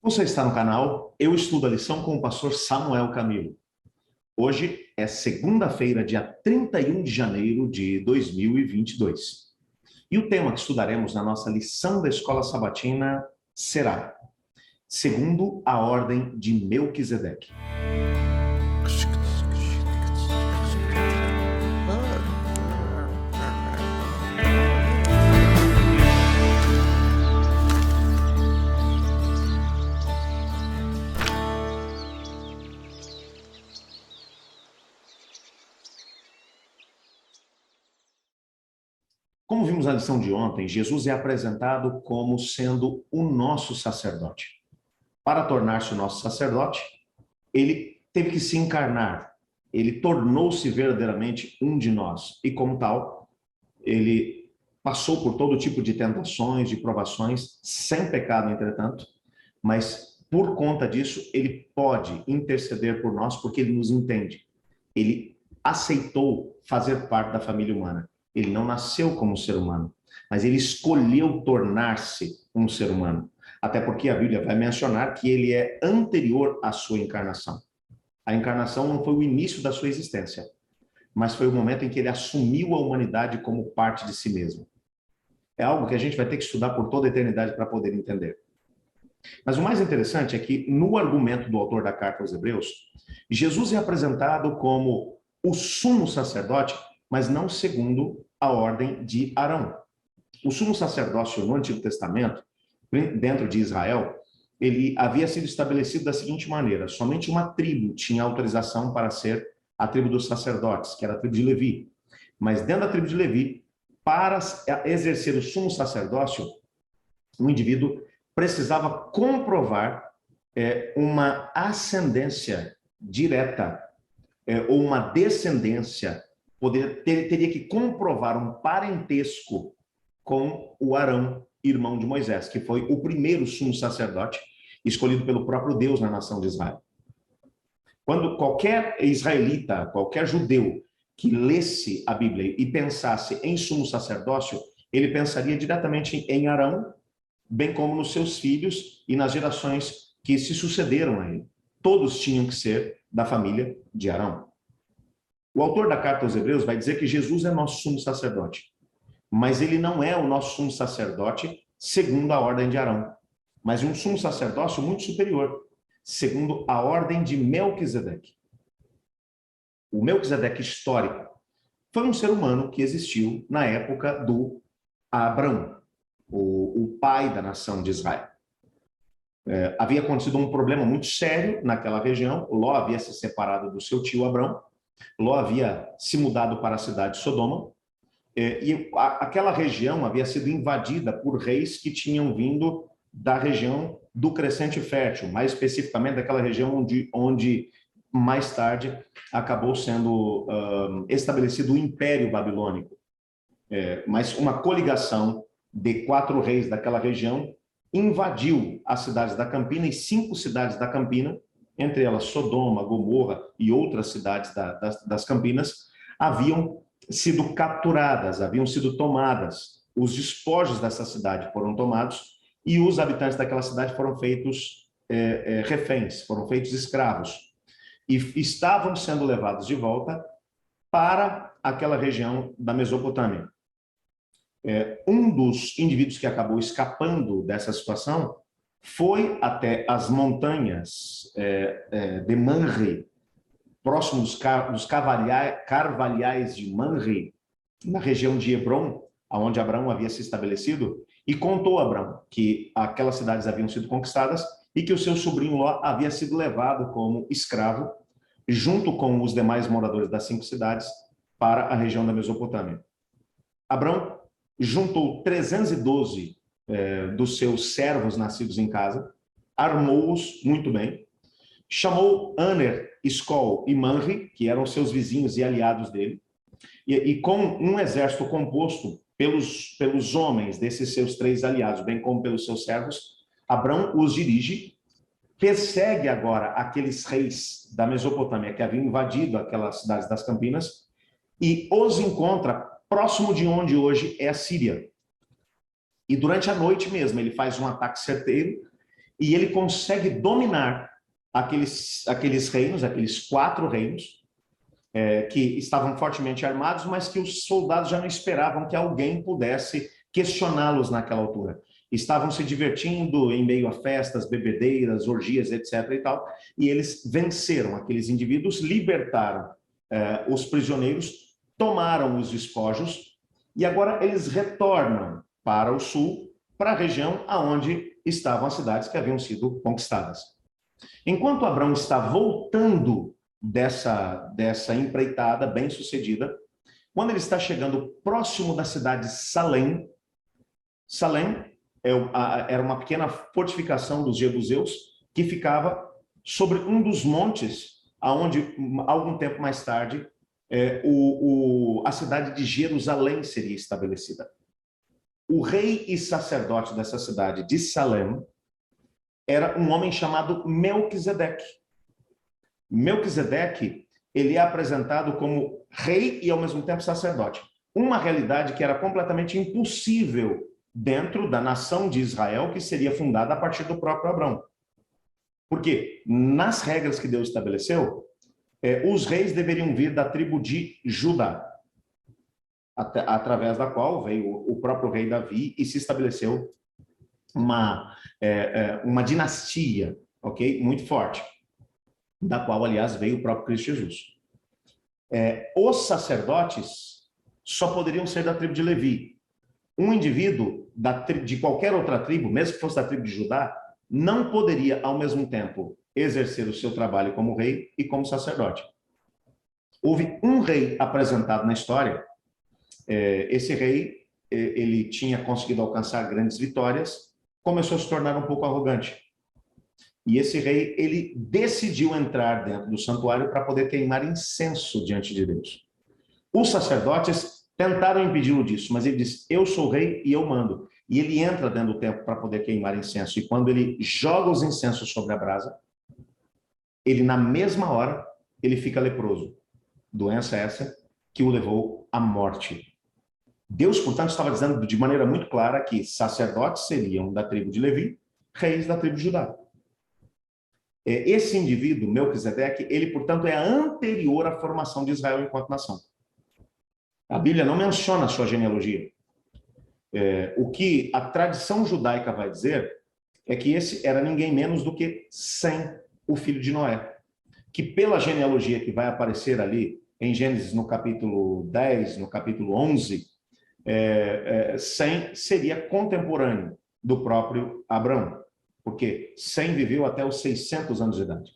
Você está no canal Eu Estudo a Lição com o pastor Samuel Camilo. Hoje é segunda-feira, dia 31 de janeiro de 2022. E o tema que estudaremos na nossa lição da Escola Sabatina será segundo a ordem de Melquisedeque. Como vimos na lição de ontem, Jesus é apresentado como sendo o nosso sacerdote. Para tornar-se o nosso sacerdote, ele teve que se encarnar. Ele tornou-se verdadeiramente um de nós. E como tal, ele passou por todo tipo de tentações, de provações, sem pecado, entretanto, mas por conta disso, ele pode interceder por nós porque ele nos entende. Ele aceitou fazer parte da família humana. Ele não nasceu como ser humano, mas ele escolheu tornar-se um ser humano. Até porque a Bíblia vai mencionar que ele é anterior à sua encarnação. A encarnação não foi o início da sua existência, mas foi o momento em que ele assumiu a humanidade como parte de si mesmo. É algo que a gente vai ter que estudar por toda a eternidade para poder entender. Mas o mais interessante é que, no argumento do autor da carta aos Hebreus, Jesus é apresentado como o sumo sacerdote, mas não segundo a ordem de Arão. O sumo sacerdócio no Antigo Testamento, dentro de Israel, ele havia sido estabelecido da seguinte maneira: somente uma tribo tinha autorização para ser a tribo dos sacerdotes, que era a tribo de Levi. Mas dentro da tribo de Levi, para exercer o sumo sacerdócio, o indivíduo precisava comprovar uma ascendência direta ou uma descendência. Teria que comprovar um parentesco com o Arão, irmão de Moisés, que foi o primeiro sumo sacerdote escolhido pelo próprio Deus na nação de Israel. Quando qualquer israelita, qualquer judeu que lesse a Bíblia e pensasse em sumo sacerdócio, ele pensaria diretamente em Arão, bem como nos seus filhos e nas gerações que se sucederam a ele. Todos tinham que ser da família de Arão. O autor da carta aos Hebreus vai dizer que Jesus é nosso sumo sacerdote, mas ele não é o nosso sumo sacerdote segundo a ordem de Arão, mas um sumo sacerdócio muito superior, segundo a ordem de Melquisedeque. O Melquisedeque histórico foi um ser humano que existiu na época do Abrão, o pai da nação de Israel. Havia acontecido um problema muito sério naquela região. Ló havia se separado do seu tio Abrão. Ló havia se mudado para a cidade de Sodoma, e aquela região havia sido invadida por reis que tinham vindo da região do Crescente Fértil, mais especificamente daquela região onde mais tarde acabou sendo estabelecido o Império Babilônico. Mas uma coligação de 4 reis daquela região invadiu as cidades da Campina, e 5 cidades da Campina, entre elas Sodoma, Gomorra e outras cidades das Campinas, haviam sido capturadas, haviam sido tomadas. Os despojos dessa cidade foram tomados e os habitantes daquela cidade foram feitos reféns, foram feitos escravos. E estavam sendo levados de volta para aquela região da Mesopotâmia. Um dos indivíduos que acabou escapando dessa situação foi até as montanhas de Manre, próximo dos carvalhais de Manre, na região de Hebrom, onde Abrão havia se estabelecido, e contou a Abrão que aquelas cidades haviam sido conquistadas e que o seu sobrinho Ló havia sido levado como escravo, junto com os demais moradores das 5 cidades, para a região da Mesopotâmia. Abrão juntou 312 dos seus servos nascidos em casa, armou-os muito bem, chamou Aner, Escol e Manre, que eram seus vizinhos e aliados dele, e com um exército composto pelos homens desses seus 3 aliados, bem como pelos seus servos, Abrão os dirige, persegue agora aqueles reis da Mesopotâmia que haviam invadido aquelas cidades das Campinas e os encontra próximo de onde hoje é a Síria. E durante a noite mesmo ele faz um ataque certeiro e ele consegue dominar aqueles reinos, aqueles 4 reinos, que estavam fortemente armados, mas que os soldados já não esperavam que alguém pudesse questioná-los naquela altura. Estavam se divertindo em meio a festas, bebedeiras, orgias, etc. e tal, e eles venceram aqueles indivíduos, libertaram os prisioneiros, tomaram os despojos, e agora eles retornam para o sul, para a região onde estavam as cidades que haviam sido conquistadas. Enquanto Abrão está voltando dessa empreitada bem-sucedida, quando ele está chegando próximo da cidade de Salém, Salém era uma pequena fortificação dos jebuseus que ficava sobre um dos montes aonde, algum tempo mais tarde, a cidade de Jerusalém seria estabelecida. O rei e sacerdote dessa cidade de Salém era um homem chamado Melquisedeque. Melquisedeque, ele é apresentado como rei e ao mesmo tempo sacerdote. Uma realidade que era completamente impossível dentro da nação de Israel, que seria fundada a partir do próprio Abrão. Porque nas regras que Deus estabeleceu, os reis deveriam vir da tribo de Judá, através da qual veio o próprio rei Davi e se estabeleceu uma dinastia, ok? Muito forte, da qual, aliás, veio o próprio Cristo Jesus. Os sacerdotes só poderiam ser da tribo de Levi. Um indivíduo de qualquer outra tribo, mesmo que fosse da tribo de Judá, não poderia, ao mesmo tempo, exercer o seu trabalho como rei e como sacerdote. Houve um rei apresentado na história. Esse rei, ele tinha conseguido alcançar grandes vitórias, começou a se tornar um pouco arrogante. E esse rei, ele decidiu entrar dentro do santuário para poder queimar incenso diante de Deus. Os sacerdotes tentaram impedi-lo disso, mas ele disse: eu sou rei e eu mando. E ele entra dentro do templo para poder queimar incenso. E quando ele joga os incensos sobre a brasa, ele, na mesma hora, ele fica leproso. Doença essa que o levou à morte. Deus, portanto, estava dizendo de maneira muito clara que sacerdotes seriam da tribo de Levi, reis da tribo de Judá. Esse indivíduo, Melquisedeque, ele, portanto, é anterior à formação de Israel enquanto nação. A Bíblia não menciona a sua genealogia. O que a tradição judaica vai dizer é que esse era ninguém menos do que Sem, o filho de Noé, que pela genealogia que vai aparecer ali em Gênesis no capítulo 10, no capítulo 11, Sem seria contemporâneo do próprio Abrão, porque Sem viveu até os 600 anos de idade.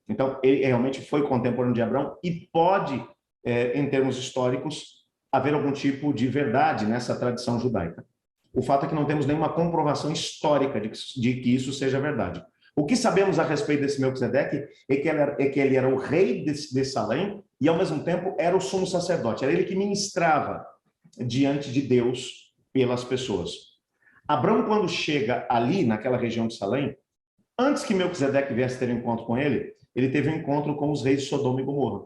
Então, ele realmente foi contemporâneo de Abrão e pode, em termos históricos, haver algum tipo de verdade nessa tradição judaica. O fato é que não temos nenhuma comprovação histórica de que isso seja verdade. O que sabemos a respeito desse Melquisedeque é que ele era o rei de Salém e, ao mesmo tempo, era o sumo sacerdote. Era ele que ministrava diante de Deus pelas pessoas. Abrão, quando chega ali, naquela região de Salém, antes que Melquisedeque viesse ter um encontro com ele, ele teve um encontro com os reis de Sodoma e Gomorra.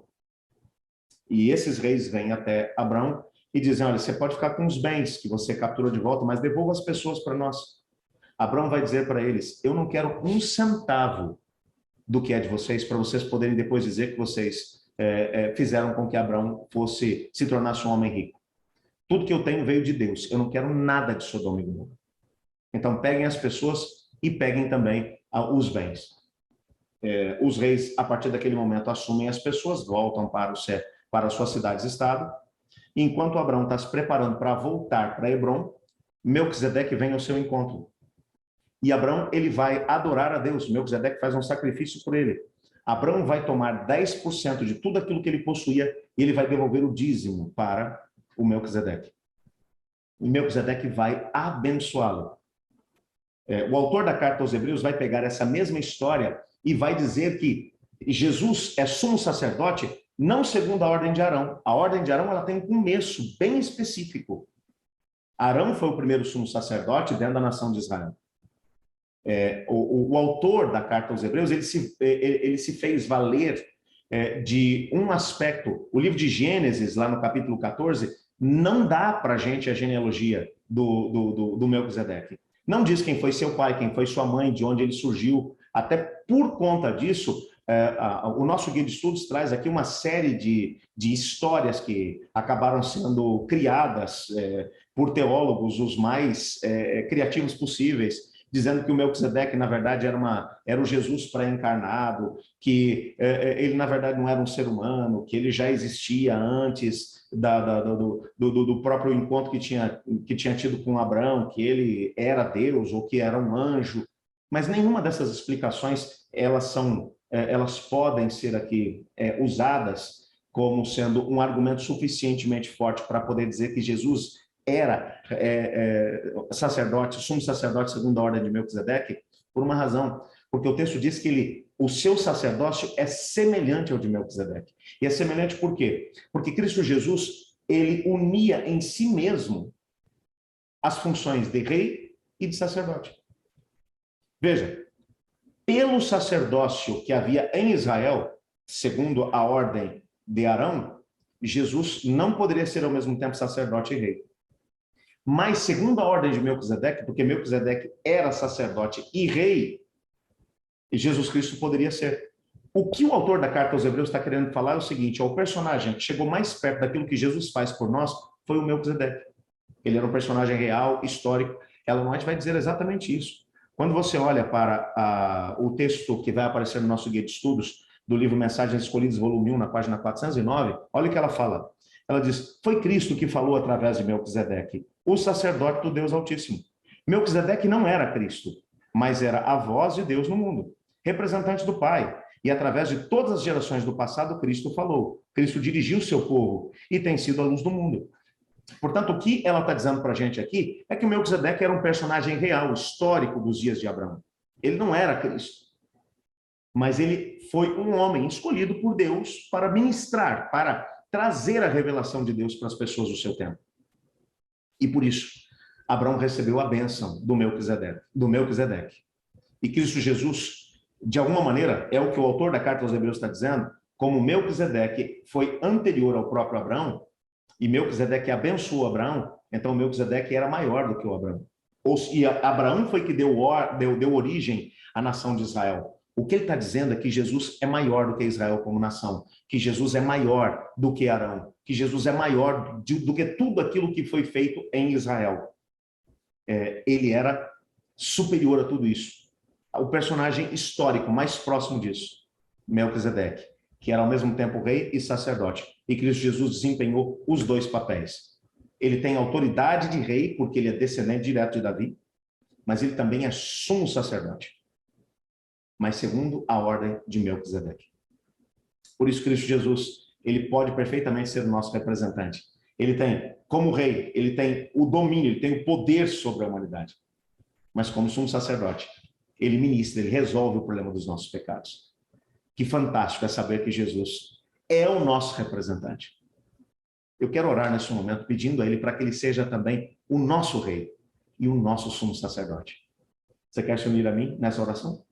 E esses reis vêm até Abrão e dizem: olha, você pode ficar com os bens que você capturou de volta, mas devolva as pessoas para nós. Abrão vai dizer para eles: eu não quero um centavo do que é de vocês, para vocês poderem depois dizer que vocês fizeram com que Abrão se tornasse um homem rico. Tudo que eu tenho veio de Deus. Eu não quero nada de Sodoma e Gomorra. Então peguem as pessoas e peguem também os bens. Os reis, a partir daquele momento, assumem as pessoas, voltam para as suas cidades-estado. Enquanto Abrão está se preparando para voltar para Hebrom, Melquisedeque vem ao seu encontro. E Abrão, ele vai adorar a Deus. Melquisedeque faz um sacrifício por ele. Abrão vai tomar 10% de tudo aquilo que ele possuía e ele vai devolver o dízimo para o Melquisedeque. E Melquisedeque vai abençoá-lo. O autor da carta aos Hebreus vai pegar essa mesma história e vai dizer que Jesus é sumo sacerdote não segundo a ordem de Arão. A ordem de Arão, ela tem um começo bem específico. Arão foi o primeiro sumo sacerdote dentro da nação de Israel. O autor da carta aos Hebreus, ele se fez valer de um aspecto. O livro de Gênesis, lá no capítulo 14, não dá para a gente a genealogia do Melquisedeque. Não diz quem foi seu pai, quem foi sua mãe, de onde ele surgiu. Até por conta disso, o nosso guia de estudos traz aqui uma série de histórias que acabaram sendo criadas por teólogos os mais criativos possíveis, dizendo que o Melquisedeque, na verdade, era o Jesus pré-encarnado, que ele, na verdade, não era um ser humano, que ele já existia antes do próprio encontro que tinha tido com Abraão, que ele era Deus ou que era um anjo. Mas nenhuma dessas explicações, elas podem ser aqui usadas como sendo um argumento suficientemente forte para poder dizer que Jesus era sacerdote, sumo sacerdote segundo a ordem de Melquisedeque, por uma razão, porque o texto diz que o seu sacerdócio é semelhante ao de Melquisedeque. E é semelhante por quê? Porque Cristo Jesus, ele unia em si mesmo as funções de rei e de sacerdote. Veja, pelo sacerdócio que havia em Israel, segundo a ordem de Arão, Jesus não poderia ser ao mesmo tempo sacerdote e rei. Mas, segundo a ordem de Melquisedeque, porque Melquisedeque era sacerdote e rei, Jesus Cristo poderia ser. O que o autor da carta aos Hebreus está querendo falar é o seguinte: o personagem que chegou mais perto daquilo que Jesus faz por nós foi o Melquisedeque. Ele era um personagem real, histórico. Ellen White vai dizer exatamente isso. Quando você olha para o texto que vai aparecer no nosso guia de estudos, do livro Mensagens Escolhidas, volume 1, na página 409, olha o que ela fala. Ela diz: foi Cristo que falou através de Melquisedeque, o sacerdote do Deus Altíssimo. Melquisedeque não era Cristo, mas era a voz de Deus no mundo, representante do Pai. E através de todas as gerações do passado, Cristo falou. Cristo dirigiu o seu povo e tem sido a luz do mundo. Portanto, o que ela está dizendo para a gente aqui é que o Melquisedeque era um personagem real, histórico dos dias de Abraão. Ele não era Cristo, mas ele foi um homem escolhido por Deus para ministrar, para trazer a revelação de Deus para as pessoas do seu tempo. E por isso, Abraão recebeu a bênção do Melquisedeque. E Cristo Jesus, de alguma maneira, é o que o autor da carta aos Hebreus está dizendo, como Melquisedeque foi anterior ao próprio Abraão, e Melquisedeque abençoou Abraão, então Melquisedeque era maior do que o Abraão. E Abraão foi que deu origem à nação de Israel. O que ele está dizendo é que Jesus é maior do que Israel como nação, que Jesus é maior do que Arão, que Jesus é maior do que tudo aquilo que foi feito em Israel. Ele era superior a tudo isso. O personagem histórico mais próximo disso, Melquisedeque, que era ao mesmo tempo rei e sacerdote. E Cristo Jesus desempenhou os dois papéis. Ele tem autoridade de rei, porque ele é descendente direto de Davi, mas ele também é sumo sacerdote, mas segundo a ordem de Melquisedeque. Por isso, Cristo Jesus, ele pode perfeitamente ser o nosso representante. Ele tem, como rei, ele tem o domínio, ele tem o poder sobre a humanidade. Mas como sumo sacerdote, ele ministra, ele resolve o problema dos nossos pecados. Que fantástico é saber que Jesus é o nosso representante. Eu quero orar nesse momento pedindo a ele para que ele seja também o nosso rei e o nosso sumo sacerdote. Você quer se unir a mim nessa oração?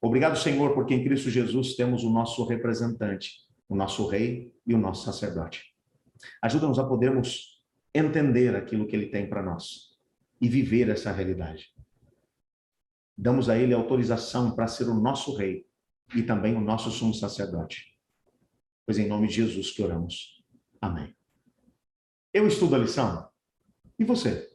Obrigado, Senhor, porque em Cristo Jesus temos o nosso representante, o nosso rei e o nosso sacerdote. Ajuda-nos a podermos entender aquilo que ele tem para nós e viver essa realidade. Damos a ele autorização para ser o nosso rei e também o nosso sumo sacerdote. Pois em nome de Jesus que oramos. Amém. Eu estudo a lição. E você?